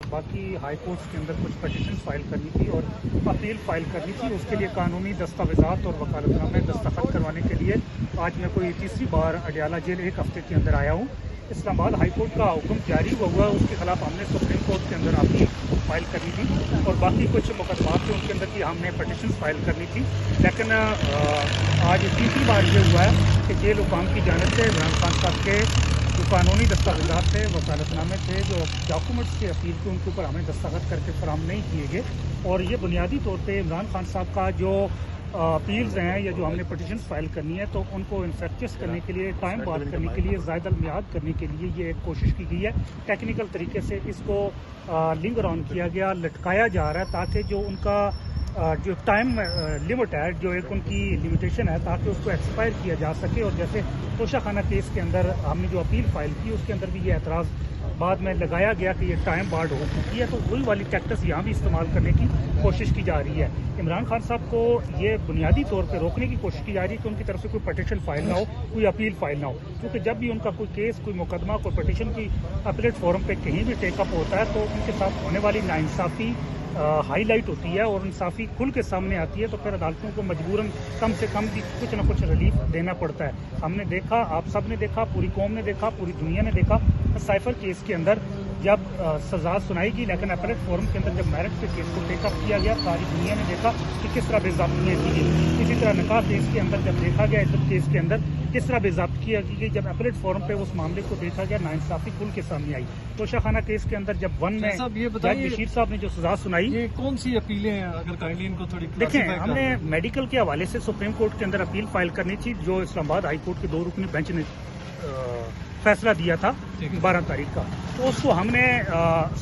باقی high courts کے اندر کچھ پٹیشن فائل کرنی تھی اور اپیل فائل کرنی تھی. اس کے لیے قانونی دستاویزات اور وکالت نامے دستخط کروانے کے لیے آج میں کوئی تیسری بار اڈیالہ جیل ایک ہفتے کے اندر آیا ہوں. اسلام آباد ہائی کورٹ کا حکم جاری ہوا ہے، اس کے خلاف ہم نے سپریم کورٹ کے اندر اپیل فائل کرنی تھی اور باقی کچھ مقدمات تھے ان کے اندر کی ہم نے پٹیشن فائل کرنی تھی. لیکن آج تیسری بار یہ ہوا ہے کہ جیل حکام کی جانب سے عمران خان صاحب کے جو قانونی دستاویزات تھے، وکالت نامے تھے، جو ڈاکومنٹس کے اپیل کے ان کے اوپر ہمیں دستخط کر کے فراہم نہیں کیے گئے. اور یہ بنیادی طور پہ عمران خان صاحب کا جو اپیلز ہیں یا جو ہم نے پٹیشنز فائل کرنی ہے تو ان کو انفیکچس کرنے کے لیے، ٹائم بار کرنے کے لیے، زائد المیعاد کرنے کے لیے یہ ایک کوشش کی گئی ہے. ٹیکنیکل طریقے سے اس کو لنگر آن کیا گیا، لٹکایا جا رہا ہے تاکہ جو ان کا جو ٹائم لمٹ ہے، جو ایک ان کی لمیٹیشن ہے، تاکہ اس کو ایکسپائر کیا جا سکے. اور جیسے توشہ خانہ کیس کے اندر ہم نے جو اپیل فائل کی اس کے اندر بھی یہ اعتراض بعد میں لگایا گیا کہ یہ ٹائم بارڈ ہو چکی ہے، تو وہی والی ٹیکٹس یہاں بھی استعمال کرنے کی کوشش کی جا رہی ہے. عمران خان صاحب کو یہ بنیادی طور پہ روکنے کی کوشش کی جا رہی ہے کہ ان کی طرف سے کوئی پٹیشن فائل نہ ہو، کوئی اپیل فائل نہ ہو. کیونکہ جب بھی ان کا کوئی کیس، کوئی مقدمہ، کوئی پٹیشن کی اپیلیٹ فورم پہ کہیں بھی ٹیک اپ ہوتا ہے تو ان کے ساتھ ہونے والی ناانصافی ہائی لائٹ ہوتی ہے اور انصافی کھل کے سامنے آتی ہے، تو پھر عدالتوں کو مجبوراً کم سے کم بھی کچھ نہ کچھ ریلیف دینا پڑتا ہے. ہم نے دیکھا، آپ سب نے دیکھا، پوری قوم نے دیکھا، پوری دنیا نے دیکھا، سائفر کیس کے اندر جب سزا سنائی گئی لیکن اپیلیٹ فورم کے اندر جب میرٹ کے کیس کو ٹیک اپ کیا گیا، ساری دنیا نے دیکھا کہ کس طرح بے ضابطگیاں کی گئی. اسی طرح نکاح کیس کے اندر جب دیکھا گیا، عزت کیس کے اندر کس طرح بے ضابطگیاں کی گئی. جب اپیلیٹ فورم پہ اس معاملے کو دیکھا گیا، ناانصافی کھل کے سامنے آئی. توشہ خانہ کیس کے اندر جب ون میں جج بشیر صاحب نے جو سزا سنائی، یہ کون سی اپیلیں ہیں؟ اگر کائنڈلی ان کو تھوڑی دیکھیں، ہم نے میڈیکل کے حوالے سے سپریم کورٹ کے اندر اپیل فائل کرنی تھی، جو اسلام آباد ہائی کورٹ کے 2 رکنی بینچ نے فیصلہ دیا تھا 12 تاریخ کا، تو اس کو ہم نے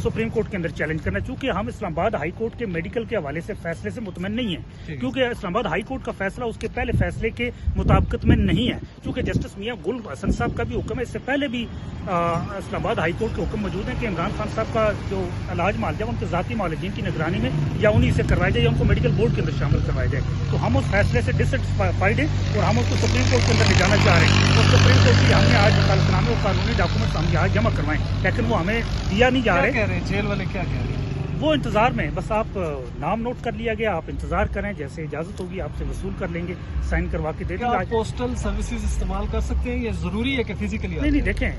سپریم کورٹ کے اندر چیلنج کرنا، چونکہ ہم اسلام آباد ہائی کورٹ کے میڈیکل کے حوالے سے فیصلے سے مطمئن نہیں ہیں. کیونکہ اسلام آباد ہائی کورٹ کا فیصلہ اس کے پہلے فیصلے کے مطابقت میں نہیں ہے. چونکہ جسٹس میاں گل حسن صاحب کا بھی حکم ہے، اس سے پہلے بھی اسلام آباد ہائی کورٹ کے حکم موجود ہیں کہ عمران خان صاحب کا جو علاج معالجہ ان کے ذاتی معالجین کی نگرانی میں یا انہیں سے کروایا جائے یا ان کو میڈیکل بورڈ کے اندر شامل کروایا جائے. تو ہم اس فیصلے سے ڈسسیٹسفائیڈ ہیں اور ہم اس کو سپریم کورٹ کے اندر لے جانا چاہ رہے ہیں. اور سپریم کورٹ کی ہم نے آج وکالت نامے اور قانونی ڈاکومنٹس ہم یہاں جمع کروائیں، لیکن وہ ہمیں دیا نہیں جا رہے. کہہ رہے ہیں جیل والے، کیا کہہ رہے ہیں؟ وہ انتظار میں، بس آپ نام نوٹ کر لیا گیا، آپ انتظار کریں، جیسے اجازت ہوگی آپ سے وصول کر لیں گے، سائن کروا کے دے دیں گے. آپ پوسٹل سروسز استعمال کر سکتے ہیں؟ یہ ضروری ہے کہ فزیکلی؟ نہیں، دیکھیں،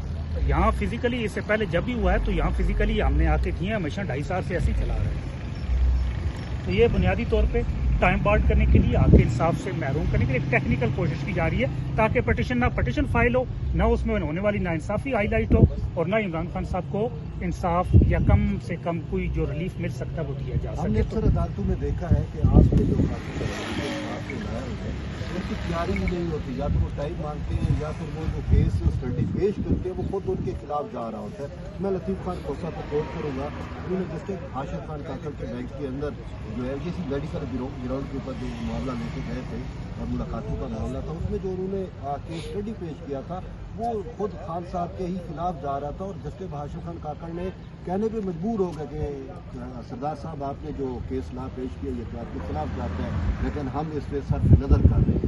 یہاں فزیکلی اس سے پہلے جب بھی ہوا ہے تو یہاں فزیکلی ہم نے آ کے کیے ہیں، ہمیشہ 2.5 سال سے ایسے ہی چلا رہے ہیں. تو یہ بنیادی طور پہ ٹائم بارڈ کرنے کے لیے، آپ کے انصاف سے محروم کرنے کے لیے ایک ٹیکنیکل کوشش کی جا رہی ہے تاکہ پٹیشن فائل ہو، نہ اس میں ہونے والی ناانصافی ہائی لائٹ ہو اور نہ عمران خان صاحب کو انصاف یا کم سے کم کوئی جو ریلیف مل سکتا ہے وہ دیا جا سکے. ہم نے اکثر عدالتوں میں دیکھا ہے کہ آج میں جو ان کی تیاری ہی نہیں ہوتی، یا تو وہ ٹائم مانگتے ہیں یا پھر وہ جو کیس اسٹڈی پیش کرتے ہیں وہ خود ان کے خلاف جا رہا ہوتا ہے. میں لطیف خان کوسا کو کوٹ کروں گا، انہوں نے جس کے حاشر خان کاکڑ کے بینک کے اندر جو ہے کسی میڈیکل گراؤنڈ کے اوپر جو معاملہ لے کے گئے تھے اور ملاقاتوں کا معاملہ تھا، اس میں جو انہوں نے کیس اسٹڈی پیش کیا تھا وہ خود خان صاحب کے ہی خلاف جا رہا تھا. اور جسٹس حاشر خان کاکڑ نے کہنے پہ مجبور ہو گئے کہ سردار صاحب آپ نے جو کیس لا پیش کیا یہ تو آپ کے خلاف جاتا ہے، لیکن ہم اس پہ صرف نظر کر رہے ہیں.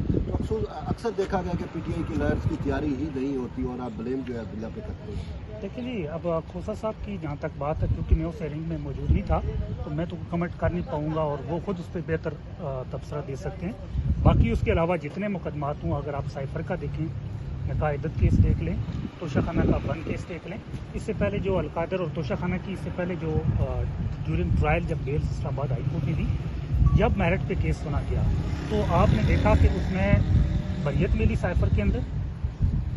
تو اکثر دیکھا گیا کہ پی ٹی آئی کی لائرس کی تیاری ہی نہیں ہوتی اور آپ بلیم جو ہے عبداللہ پہ کرتے ہیں. دیکھیں جی، اب کھوسا صاحب کی جہاں تک بات ہے، کیونکہ میں اس ہیئرنگ میں موجود نہیں تھا تو میں تو کمنٹ کر نہیں پاؤں گا اور وہ خود اس پہ بہتر تبصرہ دے سکتے ہیں. باقی اس کے علاوہ جتنے مقدمات ہوں، اگر آپ سائفر کا دیکھیں، نکاح عدت کیس دیکھ لیں، توشہ خانہ کا بن کیس دیکھ لیں، اس سے پہلے جو القادر اور توشہ خانہ کی اس سے پہلے جو ڈیورنگ ٹرائل جب بیل اسلام آباد ہائی کورٹ نے دی، جب میرٹ پہ کیس سنا گیا تو آپ نے دیکھا کہ اس میں بریت ملی. سائفر کے اندر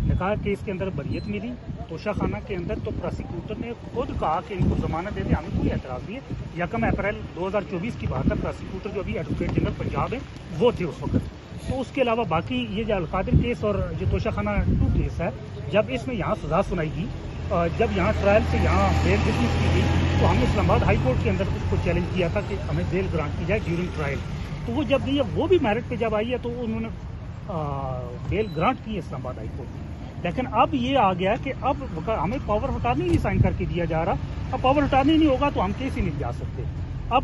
نکاح کیس کے اندر بریت ملی. توشہ خانہ کے اندر تو پراسیکیوٹر نے خود کہا کہ ان کو ضمانت دے دیں، ہمیں کوئی اعتراض نہیں ہے. 1 اپریل 2024 کی بات ہے. پراسیکیوٹر جو ابھی ایڈوکیٹ جنرل پنجاب ہے وہ تھے اس وقت. تو اس کے علاوہ باقی یہ جو القادر کیس اور جو توشہ خانہ 2 کیس ہے، جب اس میں یہاں سزا سنائی گئی، جب یہاں ٹرائل سے یہاں بیل ڈسمس کی گئی تو ہم نے اسلام آباد ہائی کورٹ کے اندر اس کو چیلنج کیا تھا کہ ہمیں بیل گرانٹ کی جائے ڈیورنگ ٹرائل. تو وہ جب گئی ہے، وہ بھی میرٹ پہ جب آئی ہے تو انہوں نے بیل گرانٹ کی ہے اسلام آباد ہائی کورٹ میں. لیکن اب یہ آ گیا کہ اب ہمیں پاور اٹارنی نہیں سائن کر کے دیا جا رہا. اب پاور اٹارنی نہیں ہوگا تو ہم کیس ہی نہیں جا سکتے. اب